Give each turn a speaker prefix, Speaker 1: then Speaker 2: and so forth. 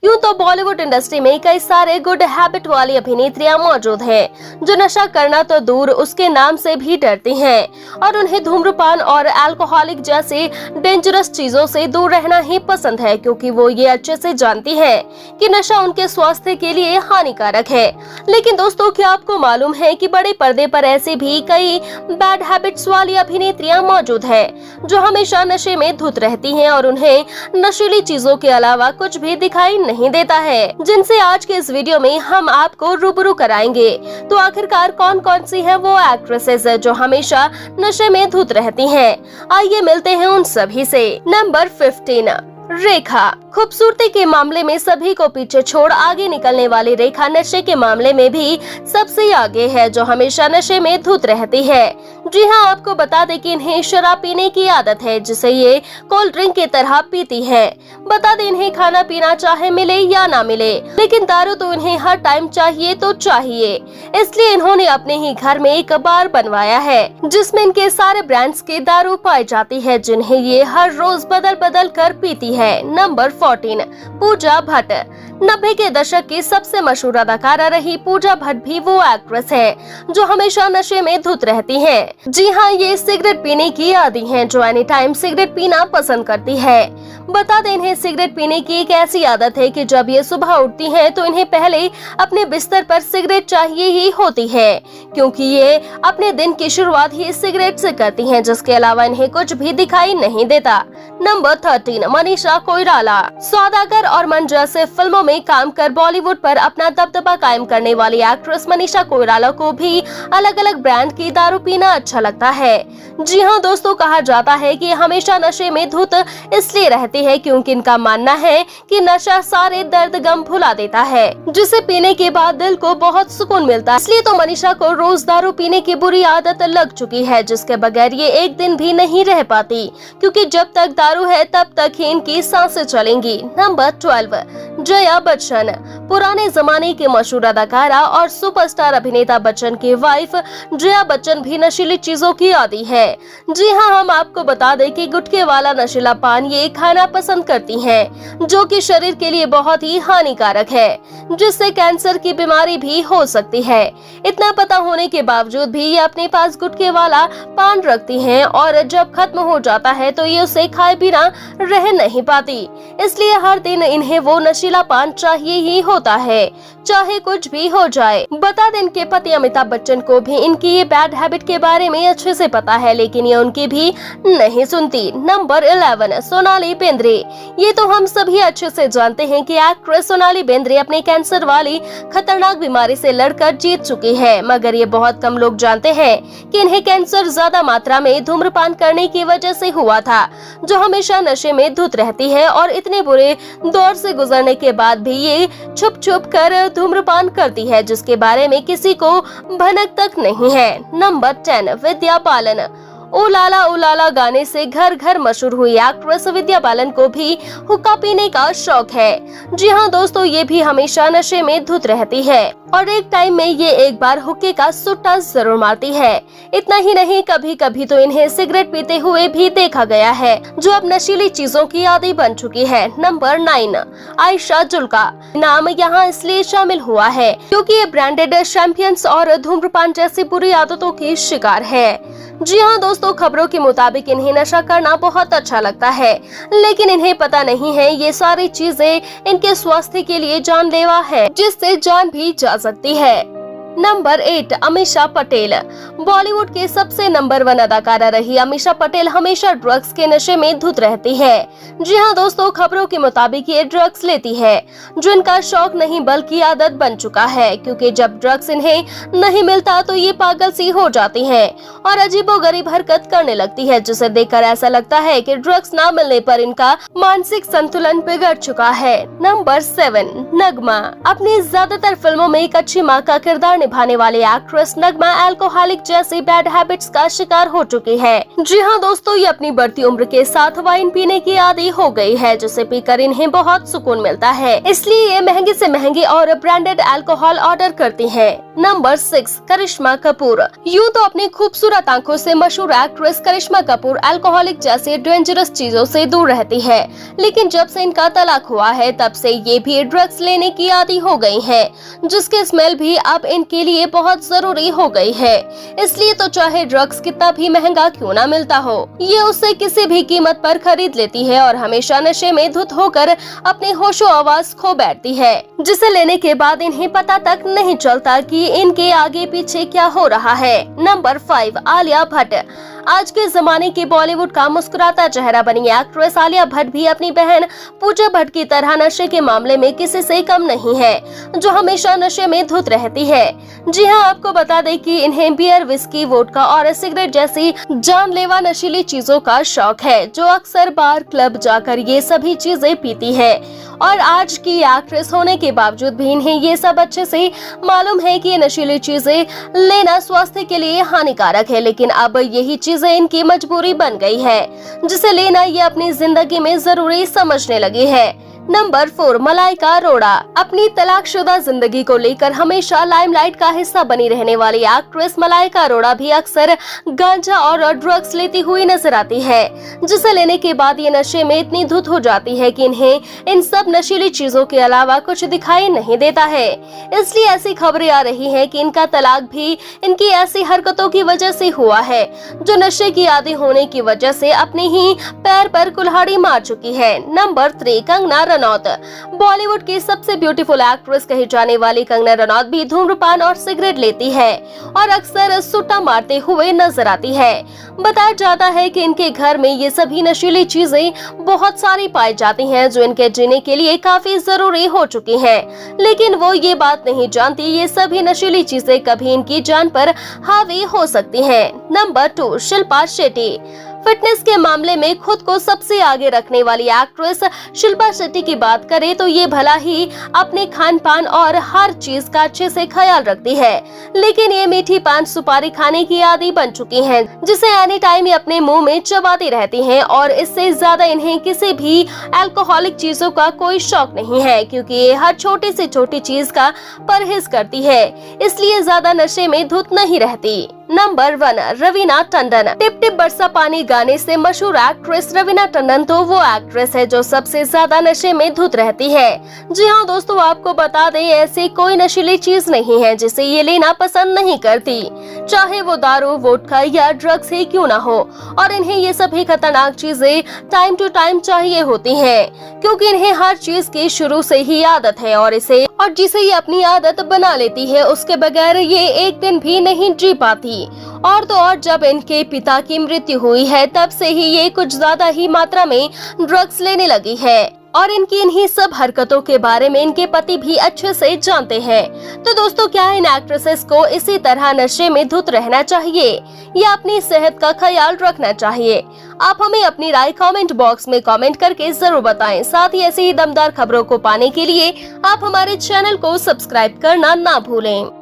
Speaker 1: यूं तो बॉलीवुड इंडस्ट्री में कई सारे गुड हैबिट वाली अभिनेत्रियां मौजूद हैं जो नशा करना तो दूर उसके नाम से भी डरती हैं और उन्हें धूम्रपान और अल्कोहलिक जैसी डेंजरस चीजों से दूर रहना ही पसंद है, क्योंकि वो ये अच्छे से जानती हैं कि नशा उनके स्वास्थ्य के लिए हानिकारक है। लेकिन दोस्तों, क्या आपको मालूम है कि बड़े पर्दे पर ऐसी भी कई बैड हैबिट्स वाली अभिनेत्रियां मौजूद है जो हमेशा नशे में धुत रहती हैं और उन्हें नशीली चीजों के अलावा कुछ भी दिखाई नहीं देता है, जिनसे आज के इस वीडियो में हम आपको रूबरू कराएंगे। तो आखिरकार कौन कौन सी है वो एक्ट्रेसेस जो हमेशा नशे में धुत रहती हैं? आइए मिलते हैं उन सभी से। नंबर 15, रेखा। खूबसूरती के मामले में सभी को पीछे छोड़ आगे निकलने वाली रेखा नशे के मामले में भी सबसे आगे है, जो हमेशा नशे में धुत रहती है। जी हाँ, आपको बता दें कि इन्हें शराब पीने की आदत है, जिसे ये कोल्ड ड्रिंक की तरह पीती है। बता दें, इन्हें खाना पीना चाहे मिले या ना मिले, लेकिन दारू तो इन्हें हर टाइम चाहिए तो चाहिए। इसलिए इन्होंने अपने ही घर में एक बार बनवाया है जिसमें इनके सारे ब्रांड्स की दारू पाई जाती है, जिन्हें ये हर रोज बदल बदल कर पीती है। नंबर 14, पूजा भट्ट। 90 के दशक की सबसे मशहूर अदाकारा रही पूजा भट्ट भी वो एक्ट्रेस है जो हमेशा नशे में धुत रहती हैं। जी हाँ, ये सिगरेट पीने की आदी हैं जो एनी टाइम सिगरेट पीना पसंद करती है। बता दें, इन्हें सिगरेट पीने की एक ऐसी आदत है कि जब ये सुबह उठती हैं तो इन्हें पहले अपने बिस्तर पर सिगरेट चाहिए ही होती है, क्योंकि ये अपने दिन की शुरुआत ही सिगरेट से करती हैं, जिसके अलावा इन्हें कुछ भी दिखाई नहीं देता। नंबर 13, मनीषा कोइराला। सौदागर और मन जैसे फिल्मों में काम कर बॉलीवुड पर अपना दबदबा कायम करने वाली एक्ट्रेस मनीषा कोइराला को भी अलग अलग ब्रांड की दारू पीना अच्छा लगता है। जी हाँ दोस्तों, कहा जाता है कि हमेशा नशे में धुत इसलिए रहती है क्योंकि इनका मानना है कि नशा सारे दर्द गम भुला देता है, जिसे पीने के बाद दिल को बहुत सुकून मिलता है। इसलिए तो मनीषा को रोज दारू पीने की बुरी आदत लग चुकी है, जिसके बगैर ये एक दिन भी नहीं रह पाती, क्योंकि जब तक दारू है तब तक ही इनकी सांसें चलेंगी। नंबर 12, जया बच्चन। पुराने जमाने के मशहूर अदाकारा और सुपरस्टार अभिनेता बच्चन की वाइफ जया बच्चन भी नशीली चीजों की आदी है। जी हाँ, हम आपको बता दें कि गुटखे वाला नशीला पान ये खाना पसंद करती हैं, जो कि शरीर के लिए बहुत ही हानिकारक है, जिससे कैंसर की बीमारी भी हो सकती है। इतना पता होने के बावजूद भी ये अपने पास गुटखे वाला पान रखती हैं और जब खत्म हो जाता है तो ये उसे खाए बिना रह नहीं पाती। इसलिए हर दिन इन्हें वो नशीला पान चाहिए ही होता है, चाहे कुछ भी हो जाए। बता दें, इनके पति अमिताभ बच्चन को भी इनकी ये बैड हैबिट के बारे में अच्छे से पता है, लेकिन ये उनकी भी नहीं सुनती। नंबर 11, सोनाली बेंद्रे। ये तो हम सभी अच्छे से जानते हैं कि एक्ट्रेस सोनाली बेंद्रे अपने कैंसर वाली खतरनाक बीमारी से लड़कर जीत चुकी है, मगर ये बहुत कम लोग जानते हैं कि इन्हें कैंसर ज्यादा मात्रा में धूम्रपान करने की वजह से हुआ था, जो हमेशा नशे में धुत रहती है और इतने बुरे दौर से गुजरने के बाद भी ये छुप छुप कर धूम्रपान करती है, जिसके बारे में किसी को भनक तक नहीं है। नंबर 10, विद्या बालन। ओ लाला गाने से घर घर मशहूर हुई एक्ट्रेस विद्या बालन को भी हुक्का पीने का शौक है। जी हाँ दोस्तों, ये भी हमेशा नशे में धुत रहती है और एक टाइम में ये एक बार हुक्के का सुट्टा जरूर मारती है। इतना ही नहीं, कभी कभी तो इन्हें सिगरेट पीते हुए भी देखा गया है, जो अब नशीली चीजों की आदी बन चुकी है। नंबर 9, आयशा जुल्का। नाम यहाँ इसलिए शामिल हुआ है क्योंकि ये ब्रांडेड चैंपियंस और धूम्रपान जैसी बुरी आदतों की शिकार है। जी हाँ दोस्तों, खबरों के मुताबिक इन्हें नशा करना बहुत अच्छा लगता है, लेकिन इन्हें पता नहीं है ये सारी चीजें इनके स्वास्थ्य के लिए जानलेवा है, जिससे जान भी जा सकती है। नंबर 8, अमीषा पटेल। बॉलीवुड के सबसे नंबर 1 अदाकारा रही अमीषा पटेल हमेशा ड्रग्स के नशे में धुत रहती है। जी हाँ दोस्तों, खबरों के मुताबिक ये ड्रग्स लेती है, जो इनका शौक नहीं बल्कि आदत बन चुका है, क्योंकि जब ड्रग्स इन्हें नहीं मिलता तो ये पागल सी हो जाती हैं और अजीबोगरीब हरकत करने लगती है, जिसे देखकर ऐसा लगता है कि ड्रग्स ना मिलने पर इनका मानसिक संतुलन बिगड़ चुका है। नंबर 7, नगमा। अपनी ज्यादातर फिल्मों में एक अच्छी माँ का किरदार निभाने वाली एक्ट्रेस नगमा अल्कोहलिक जैसी बैड हैबिट्स का शिकार हो चुकी है। जी हाँ दोस्तों, ये अपनी बढ़ती उम्र के साथ वाइन पीने की आदी हो गई है, जिसे पीकर इन्हें बहुत सुकून मिलता है। इसलिए ये महंगी से महंगी और ब्रांडेड अल्कोहल ऑर्डर करती है। नंबर 6, करिश्मा कपूर। यूँ तो अपनी खूबसूरत आंखों से मशहूर एक्ट्रेस करिश्मा कपूर अल्कोहलिक जैसे डेंजरस चीजों से दूर रहती है, लेकिन जब से इनका तलाक हुआ है तब से ये भी ड्रग्स लेने की आदी हो गई है, जिसकी स्मेल भी अब इनके लिए बहुत जरूरी हो गई है। इसलिए तो चाहे ड्रग्स कितना भी महंगा क्यों ना मिलता हो, ये उसे किसी भी कीमत पर खरीद लेती है और हमेशा नशे में धुत होकर अपने होशो आवाज खो बैठती है, जिसे लेने के बाद इन्हें पता तक नहीं चलता कि इनके आगे पीछे क्या हो रहा है। नंबर 5, आलिया भट्ट। आज के जमाने के बॉलीवुड का मुस्कुराता चेहरा बनी एक्ट्रेस आलिया भट्ट भी अपनी बहन पूजा भट्ट की तरह नशे के मामले में किसी से कम नहीं है, जो हमेशा नशे में धुत रहती है। जी हाँ, आपको बता दें कि इन्हें बियर, विस्की, वोडका और सिगरेट जैसी जानलेवा नशीली चीजों का शौक है, जो अक्सर बार, क्लब जाकर ये सभी चीजें पीती है। और आज की एक्ट्रेस होने के बावजूद भी इन्हें ये सब अच्छे से मालूम है कि ये नशीली चीजें लेना स्वास्थ्य के लिए हानिकारक है, लेकिन अब यही चीजें इनकी मजबूरी बन गई है, जिसे लेना ये अपनी जिंदगी में जरूरी समझने लगी है। नंबर 4, मलाइका अरोड़ा। अपनी तलाकशुदा जिंदगी को लेकर हमेशा लाइमलाइट का हिस्सा बनी रहने वाली एक्ट्रेस मलाइका अरोड़ा भी अक्सर गांजा और ड्रग्स लेती हुई नजर आती है, जिसे लेने के बाद ये नशे में इतनी धुत हो जाती है कि इन्हें इन सब नशीली चीजों के अलावा कुछ दिखाई नहीं देता है। इसलिए ऐसी खबरें आ रही है कि इनका तलाक भी इनकी ऐसी हरकतों की वजह से हुआ है, जो नशे की आदी होने की वजह से अपने ही पैर पर कुल्हाड़ी मार चुकी है। नंबर 3, कंगना रनौत। बॉलीवुड की सबसे ब्यूटीफुल एक्ट्रेस कही जाने वाली कंगना रनौत भी धूम्रपान और सिगरेट लेती है और अक्सर सुट्टा मारते हुए नजर आती है। बताया जाता है कि इनके घर में ये सभी नशीली चीजें बहुत सारी पाई जाती हैं, जो इनके जीने के लिए काफी जरूरी हो चुकी हैं, लेकिन वो ये बात नहीं जानती ये सभी नशीली चीजें कभी इनकी जान पर हावी हो सकती हैं। नंबर 2, शिल्पा शेट्टी। फिटनेस के मामले में खुद को सबसे आगे रखने वाली एक्ट्रेस शिल्पा शेट्टी की बात करें तो ये भला ही अपने खान पान और हर चीज का अच्छे से ख्याल रखती है, लेकिन ये मीठी पान सुपारी खाने की आदी बन चुकी हैं, जिसे एनी टाइम ये अपने मुंह में चबाती रहती हैं और इससे ज्यादा इन्हें किसी भी अल्कोहलिक चीजों का कोई शौक नहीं है, क्योंकि ये हर छोटी से छोटी चीज का परहेज करती है, इसलिए ज्यादा नशे में धुत नहीं रहती। Number 1, Raveena Tandon. Tip tip बरसा पानी गाने से मशहूर एक्ट्रेस रवीना टंडन तो वो एक्ट्रेस है जो सबसे ज्यादा नशे में धुत रहती है। जी हाँ दोस्तों, आपको बता दें ऐसी कोई नशीली चीज नहीं है जिसे ये लेना पसंद नहीं करती, चाहे वो दारू, वोडका या ड्रग्स ही क्यों ना हो, और इन्हें ये सभी खतरनाक चीजें टाइम टू टाइम चाहिए होती हैं, क्योंकि इन्हें हर चीज की शुरू से ही आदत है और जिसे ये अपनी आदत बना लेती है उसके बगैर ये एक दिन भी नहीं जी पाती। और तो और जब इनके पिता की मृत्यु हुई है तब से ही ये कुछ ज्यादा ही मात्रा में ड्रग्स लेने लगी है, और इनकी इन्हीं सब हरकतों के बारे में इनके पति भी अच्छे से जानते हैं। तो दोस्तों, क्या इन एक्ट्रेसेस को इसी तरह नशे में धुत रहना चाहिए या अपनी सेहत का ख्याल रखना चाहिए? आप हमें अपनी राय कमेंट बॉक्स में कमेंट करके जरूर बताएं। साथ ही ऐसी ही दमदार खबरों को पाने के लिए आप हमारे चैनल को सब्सक्राइब करना ना भूलें।